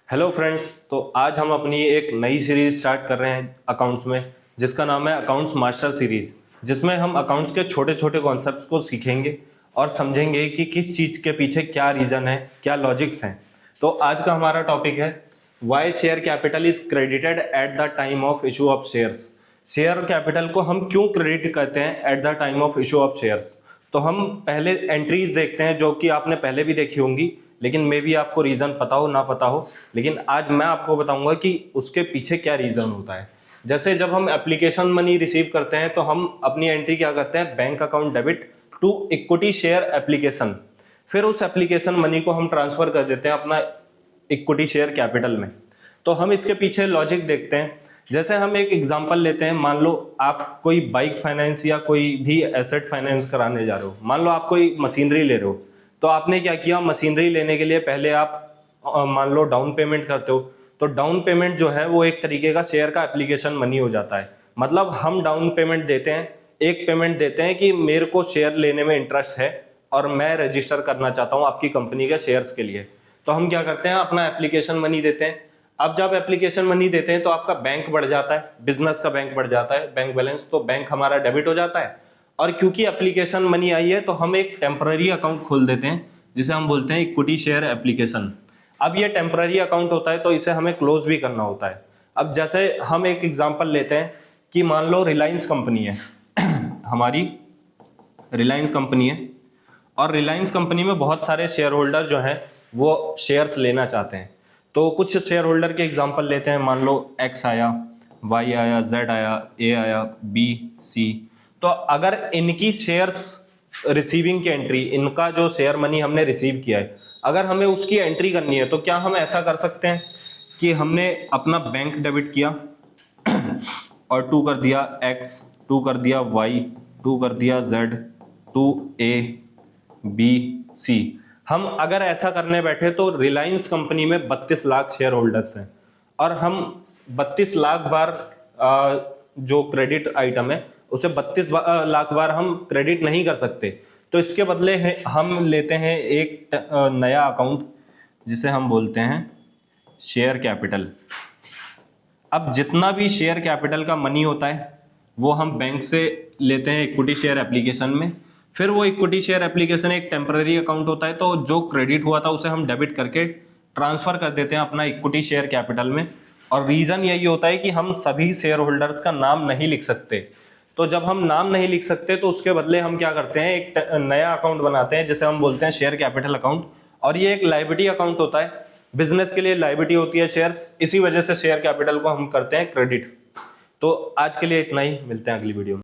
Hello friends. तो आज हम अपनी एक नई सीरीज स्टार्ट कर रहे हैं अकाउंट्स में, जिसका नाम है अकाउंट्स मास्टर सीरीज, जिसमें हम अकाउंट्स के छोटे छोटे कॉन्सेप्ट्स को सीखेंगे और समझेंगे कि किस चीज़ के पीछे क्या रीज़न है, क्या लॉजिक्स हैं। तो आज का हमारा टॉपिक है why share capital is credited at the time of issue of shares. Share capital को हम क्यों क्रेडिट करते हैं at the time of issue of shares. तो हम पहले एंट्रीज देखते हैं जो कि आपने पहले भी देखी होंगी, लेकिन मे भी आपको रीज़न पता हो ना पता हो, लेकिन आज मैं आपको बताऊंगा कि उसके पीछे क्या रीज़न होता है। जैसे जब हम एप्लीकेशन मनी रिसीव करते हैं तो हम अपनी एंट्री क्या करते हैं, bank account debit to equity share application. फिर उस एप्लीकेशन मनी को हम ट्रांसफ़र कर देते हैं अपना इक्विटी शेयर कैपिटल में। तो हम इसके पीछे लॉजिक देखते हैं। जैसे हम एक एग्जांपल लेते हैं, मान लो आप कोई बाइक फाइनेंस या कोई भी एसेट फाइनेंस कराने जा रहे हो। मान लो आप कोई मशीनरी ले रहे हो, तो आपने क्या किया, मशीनरी लेने के लिए पहले आप मान लो डाउन पेमेंट करते हो। तो डाउन पेमेंट जो है वो एक तरीके का शेयर का एप्लीकेशन मनी हो जाता है। मतलब हम डाउन पेमेंट देते हैं, एक पेमेंट देते हैं कि मेरे को शेयर लेने में इंटरेस्ट है और मैं रजिस्टर करना चाहता हूँ आपकी कंपनी के शेयर्स के लिए। तो हम क्या करते हैं, अपना एप्लीकेशन मनी देते हैं। अब जब एप्लीकेशन मनी देते हैं तो आपका बैंक बढ़ जाता है, बिजनेस का बैंक बढ़ जाता है, बैंक बैलेंस, तो बैंक हमारा डेबिट हो जाता है। और क्योंकि एप्लीकेशन मनी आई है तो हम एक टेम्पररी अकाउंट खोल देते हैं, जिसे हम बोलते हैं इक्विटी शेयर एप्लीकेशन। अब ये टेम्पररी अकाउंट होता है तो इसे हमें क्लोज भी करना होता है। अब जैसे हम एक एग्जांपल लेते हैं कि मान लो रिलायंस कंपनी है हमारी रिलायंस कंपनी है, और रिलायंस कंपनी में बहुत सारे शेयर होल्डर जो हैं वो शेयर्स लेना चाहते हैं। तो कुछ शेयर होल्डर के एग्जांपल लेते हैं, मान लो एक्स आया, वाई आया, जेड आया, ए आया, बी, सी। तो अगर इनकी शेयर्स रिसीविंग की एंट्री, इनका जो शेयर मनी हमने रिसीव किया है, अगर हमें उसकी एंट्री करनी है तो क्या हम ऐसा कर सकते हैं कि हमने अपना बैंक डेबिट किया और टू कर दिया एक्स, टू कर दिया वाई, टू कर दिया जेड, टू ए, बी, सी। हम अगर ऐसा करने बैठे तो रिलायंस कंपनी में 32 लाख शेयर होल्डर्स हैं और हम 32 लाख बार जो क्रेडिट आइटम है उसे 32 लाख बार हम क्रेडिट नहीं कर सकते। तो इसके बदले हम लेते हैं एक नया अकाउंट जिसे हम बोलते हैं शेयर कैपिटल। अब जितना भी शेयर कैपिटल का मनी होता है वो हम बैंक से लेते हैं इक्विटी शेयर एप्लीकेशन में। फिर वो इक्विटी शेयर एप्लीकेशन एक टेम्पररी अकाउंट होता है, तो जो क्रेडिट हुआ था उसे हम डेबिट करके ट्रांसफर कर देते हैं अपना इक्विटी शेयर कैपिटल में। और रीज़न यही होता है कि हम सभी शेयर होल्डर्स का नाम नहीं लिख सकते। तो जब हम नाम नहीं लिख सकते तो उसके बदले हम क्या करते हैं, एक नया अकाउंट बनाते हैं जिसे हम बोलते हैं शेयर कैपिटल अकाउंट। और ये एक लायबिलिटी अकाउंट होता है, बिजनेस के लिए लायबिलिटी होती है शेयर्स, इसी वजह से शेयर कैपिटल को हम करते हैं क्रेडिट। तो आज के लिए इतना ही, मिलते हैं अगली वीडियो में।